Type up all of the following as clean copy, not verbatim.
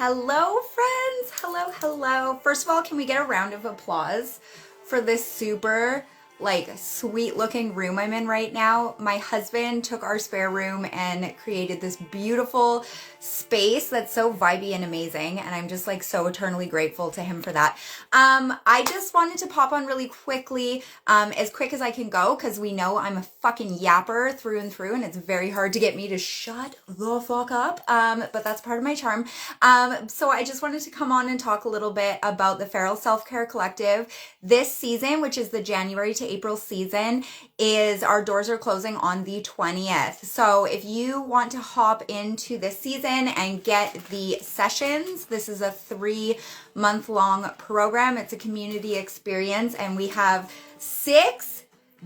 Hello, friends. Hello, hello. First of all, can we get a round of applause for this super sweet looking room I'm in right now? My husband took our spare room and created this beautiful space that's so vibey and amazing, and I'm just so eternally grateful to him for that. I just wanted to pop on really quickly, as quick as I can go, because we know I'm a fucking yapper through and through, and it's very hard to get me to shut the fuck up, but that's part of my charm. So I just wanted to come on and talk a little bit about the Feral Self-Care Collective. This season, which is the January to April season, is our doors are closing on the 20th. So if you want to hop into this season and get the sessions, this is a 3-month-long program. It's a community experience, and we have 6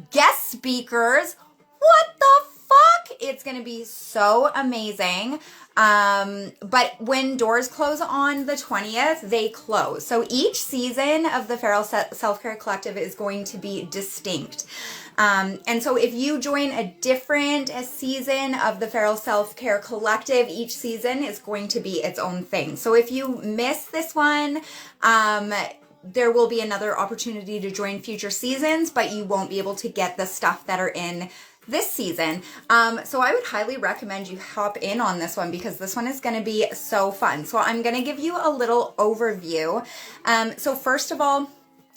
guest speakers. What the fuck? It's gonna be so amazing. But when doors close on the 20th, they close. So each season of the Feral Self-Care Collective is going to be distinct. And so if you join a different season of the Feral Self-Care Collective, each season is going to be its own thing. So if you miss this one, there will be another opportunity to join future seasons, but you won't be able to get the stuff that are in this season. So I would highly recommend you hop in on this one, because this one is going to be so fun. So I'm going to give you a little overview. So first of all,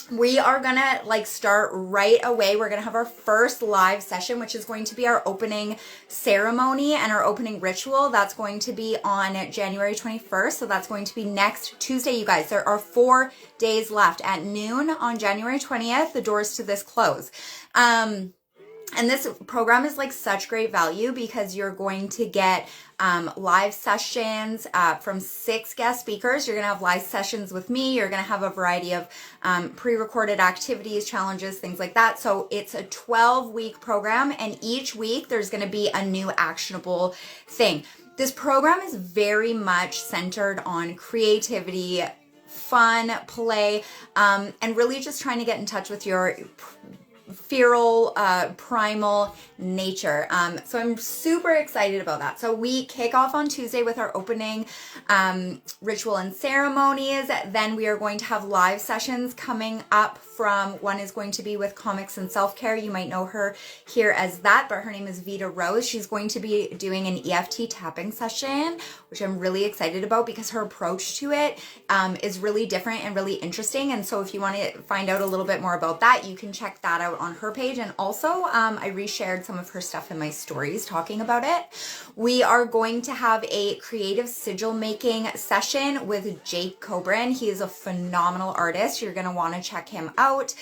we are gonna start right away. We're gonna have our first live session, which is going to be our opening ceremony and our opening ritual. That's going to be on January 21st. So that's going to be next Tuesday, you guys. There are 4 days left. At noon on January 20th, the doors to this close. And this program is such great value, because you're going to get live sessions from 6 guest speakers. You're going to have live sessions with me. You're going to have a variety of pre-recorded activities, challenges, things like that. So it's a 12-week program, and each week there's going to be a new actionable thing. This program is very much centered on creativity, fun, play, and really just trying to get in touch with your feral, primal nature. So I'm super excited about that. So we kick off on Tuesday with our opening ritual and ceremonies. Then we are going to have live sessions coming up. One is going to be with Comics and Self-Care. You might know her here as that, but her name is Vita Rose. She's going to be doing an EFT tapping session, which I'm really excited about, because her approach to it is really different and really interesting. And so if you want to find out a little bit more about that, you can check that out on her page. And also I reshared some of her stuff in my stories talking about it. We are going to have a creative sigil making session with Jake Cobran. He is a phenomenal artist. You're going to want to check him out.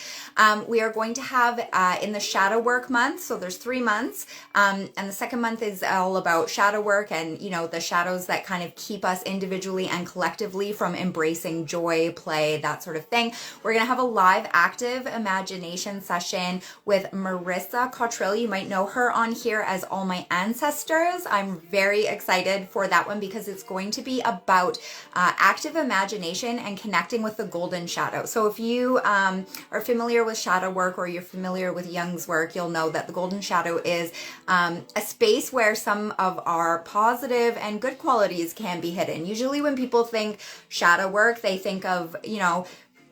We are going to have in the shadow work month, so there's 3 months, and the second month is all about shadow work and the shadows that kind of keep us individually and collectively from embracing joy, play, that sort of thing. We're going to have a live active imagination session with Marissa Cottrell. You might know her on here as All My Ancestors. I'm very excited for that one, because it's going to be about active imagination and connecting with the golden shadow. So if you are familiar with shadow work, or you're familiar with Jung's work, you'll know that the golden shadow is a space where some of our positive and good qualities can be hidden. Usually when people think shadow work, they think of,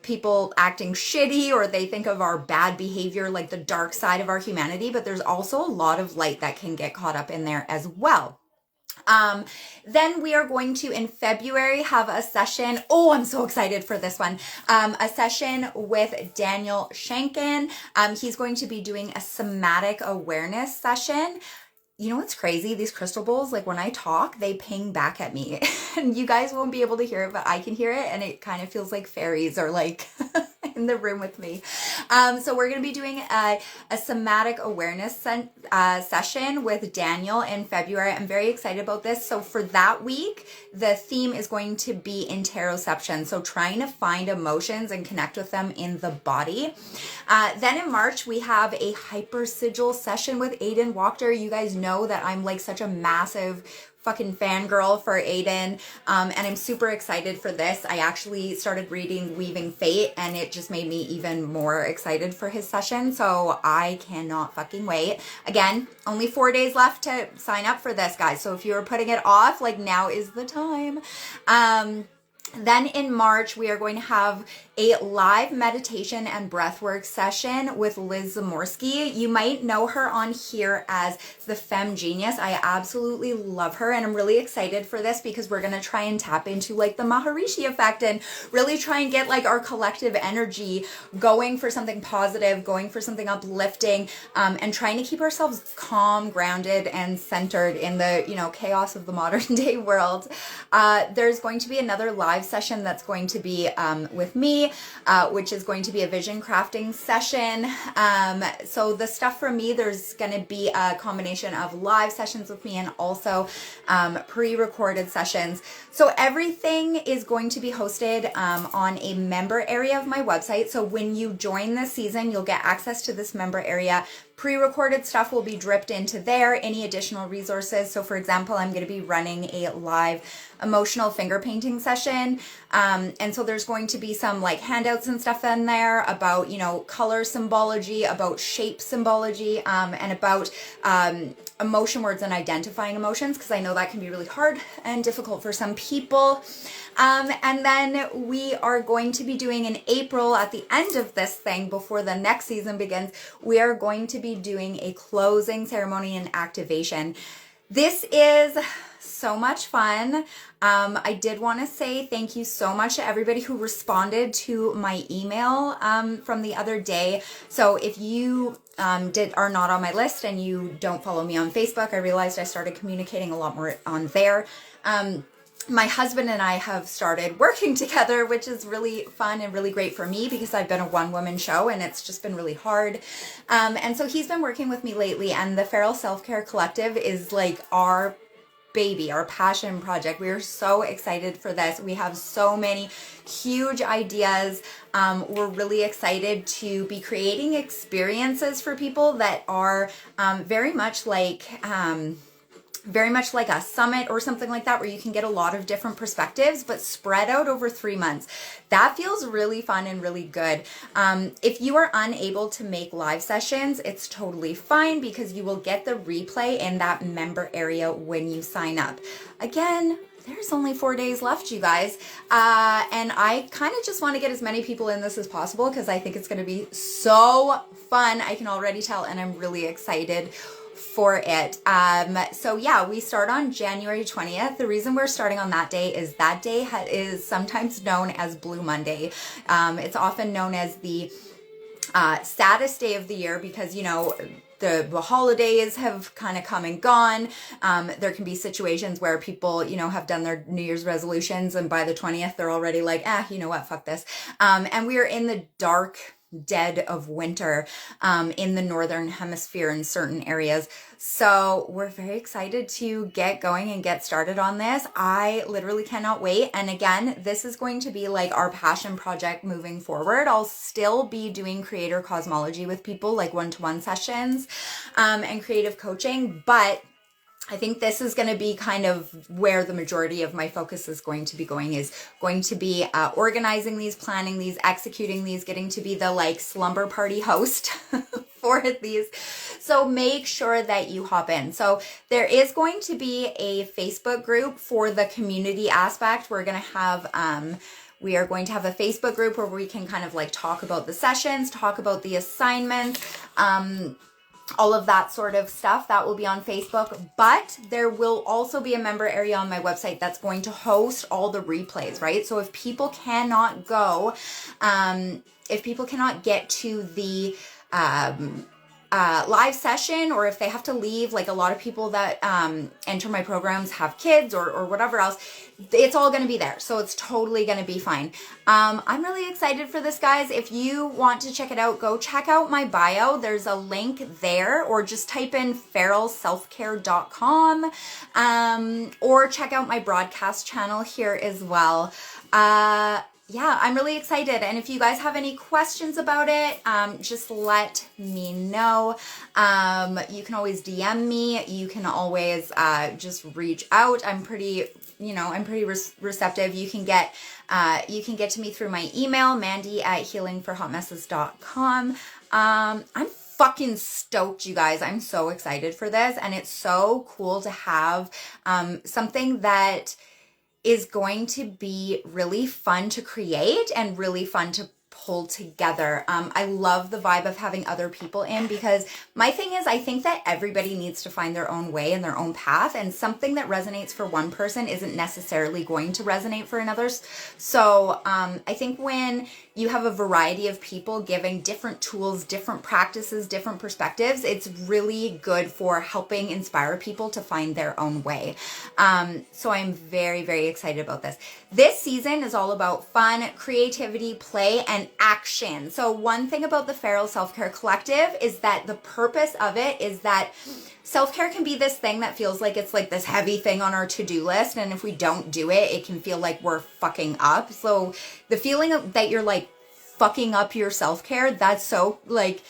people acting shitty, or they think of our bad behavior, like the dark side of our humanity, but there's also a lot of light that can get caught up in there as well. Then we are going to, in February, have a session. Oh, I'm so excited for this one. A session with Daniel Shankin. He's going to be doing a somatic awareness session. You know what's crazy? These crystal bowls, when I talk, they ping back at me. And you guys won't be able to hear it, but I can hear it, and it kind of feels like fairies are in the room with me. So we're going to be doing a somatic awareness session with Daniel in February. I'm very excited about this. So for that week, the theme is going to be interoception. So trying to find emotions and connect with them in the body. Then in March, we have a hyper sigil session with Aiden Wachter. You guys know that I'm such a massive fucking fangirl for Aiden, and I'm super excited for this. I actually started reading Weaving Fate, and it just made me even more excited for his session, so I cannot fucking wait. Again, only 4 days left to sign up for this, guys, so if you're putting it off, like, now is the time. Then in March, we are going to have a live meditation and breathwork session with Liz Zamorsky. You might know her on here as the Femme Genius. I absolutely love her, and I'm really excited for this because we're going to try and tap into like the Maharishi effect and really try and get like our collective energy going for something positive, going for something uplifting, and trying to keep ourselves calm, grounded, and centered in the, you know, chaos of the modern day world. There's going to be another live session that's going to be with me, which is going to be a vision crafting session. So the stuff for me, there's going to be a combination of live sessions with me and also pre-recorded sessions. So everything is going to be hosted on a member area of my website. So when you join this season, you'll get access to this member area. Pre-recorded stuff will be dripped into there, any additional resources. So for example, I'm going to be running a live emotional finger painting session. And so there's going to be some like handouts and stuff in there about, you know, color symbology, about shape symbology, and about emotion words and identifying emotions, because I know that can be really hard and difficult for some people. And then we are going to be doing in April, at the end of this thing, before the next season begins, we are going to be doing a closing ceremony and activation. This is so much fun. I did want to say thank you so much to everybody who responded to my email from the other day. So if you are not on my list and you don't follow me on Facebook, I realized I started communicating a lot more on there. My husband and I have started working together, which is really fun and really great for me because I've been a one-woman show and it's just been really hard. And so he's been working with me lately, and the Feral Self-Care Collective is like our baby, our passion project. We are so excited for this. We have so many huge ideas. We're really excited to be creating experiences for people that are very much like a summit or something like that, where you can get a lot of different perspectives, but spread out over 3 months. That feels really fun and really good. If you are unable to make live sessions, it's totally fine because you will get the replay in that member area when you sign up. Again, there's only 4 days left, you guys. And I kind of just want to get as many people in this as possible because I think it's going to be so fun. I can already tell, and I'm really excited for it. So yeah, we start on January 20th. The reason we're starting on that day is that day is sometimes known as Blue Monday. It's often known as the saddest day of the year because, you know, the holidays have kind of come and gone. There can be situations where people, you know, have done their New Year's resolutions, and by the 20th, they're already like, you know what, fuck this. And we are in the dark dead of winter in the northern hemisphere in certain areas. So we're very excited to get going and get started on this. I literally cannot wait. And again, this is going to be like our passion project moving forward. I'll still be doing creator cosmology with people, like one-to-one sessions and creative coaching, but I think this is going to be kind of where the majority of my focus is going to be organizing these, planning these, executing these, getting to be the like slumber party host for these. So make sure that you hop in. So there is going to be a Facebook group for the community aspect. We are going to have a Facebook group where we can kind of like talk about the sessions, talk about the assignments, all of that sort of stuff. That will be on Facebook, but there will also be a member area on my website that's going to host all the replays, right? So if people cannot go, if people cannot get to the live session, or if they have to leave, like a lot of people that enter my programs have kids or whatever else, it's all going to be there. So it's totally going to be fine. I'm really excited for this, guys. If you want to check it out, go check out my bio. There's a link there, or just type in feralselfcare.com, or check out my broadcast channel here as well. yeah, I'm really excited. And if you guys have any questions about it, just let me know. You can always DM me. You can always just reach out. I'm pretty, I'm pretty receptive. You can get to me through my email, mandy@healingforhotmesses.com. I'm fucking stoked, you guys. I'm so excited for this. And it's so cool to have something that is going to be really fun to create and really fun to pull together. I love the vibe of having other people in, because my thing is, I think that everybody needs to find their own way and their own path, and something that resonates for one person isn't necessarily going to resonate for another's. So I think when you have a variety of people giving different tools, different practices, different perspectives, it's really good for helping inspire people to find their own way. So I'm very, very excited about this. This season is all about fun, creativity, play, and action. So one thing about the Feral Self-Care Collective is that the purpose of it is that self-care can be this thing that feels like it's like this heavy thing on our to-do list, and if we don't do it, it can feel like we're fucking up. So the feeling of that you're like fucking up your self-care, that's so like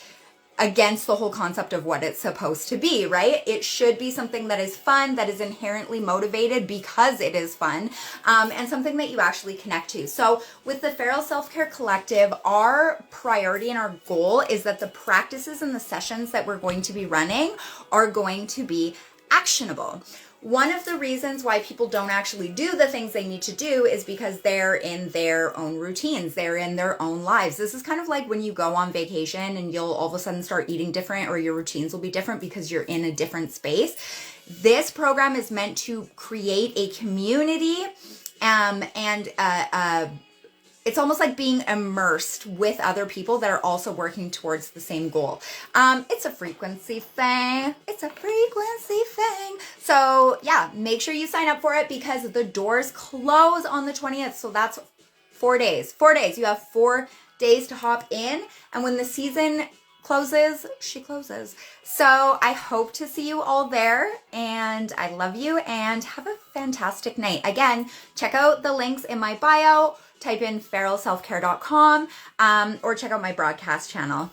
against the whole concept of what it's supposed to be, right? It should be something that is fun, that is inherently motivated because it is fun, and something that you actually connect to. So with the Feral Self-Care Collective, our priority and our goal is that the practices and the sessions that we're going to be running are going to be actionable. One of the reasons why people don't actually do the things they need to do is because they're in their own routines. They're in their own lives. This is kind of like when you go on vacation and you'll all of a sudden start eating different, or your routines will be different because you're in a different space. This program is meant to create a community, and it's almost like being immersed with other people that are also working towards the same goal. It's a frequency thing. So yeah, make sure you sign up for it, because the doors close on the 20th. So that's 4 days. 4 days. You have 4 days to hop in. And when the season closes, she closes. So I hope to see you all there, and I love you, and have a fantastic night. Again, check out the links in my bio. Type in feralselfcare.com, or check out my broadcast channel.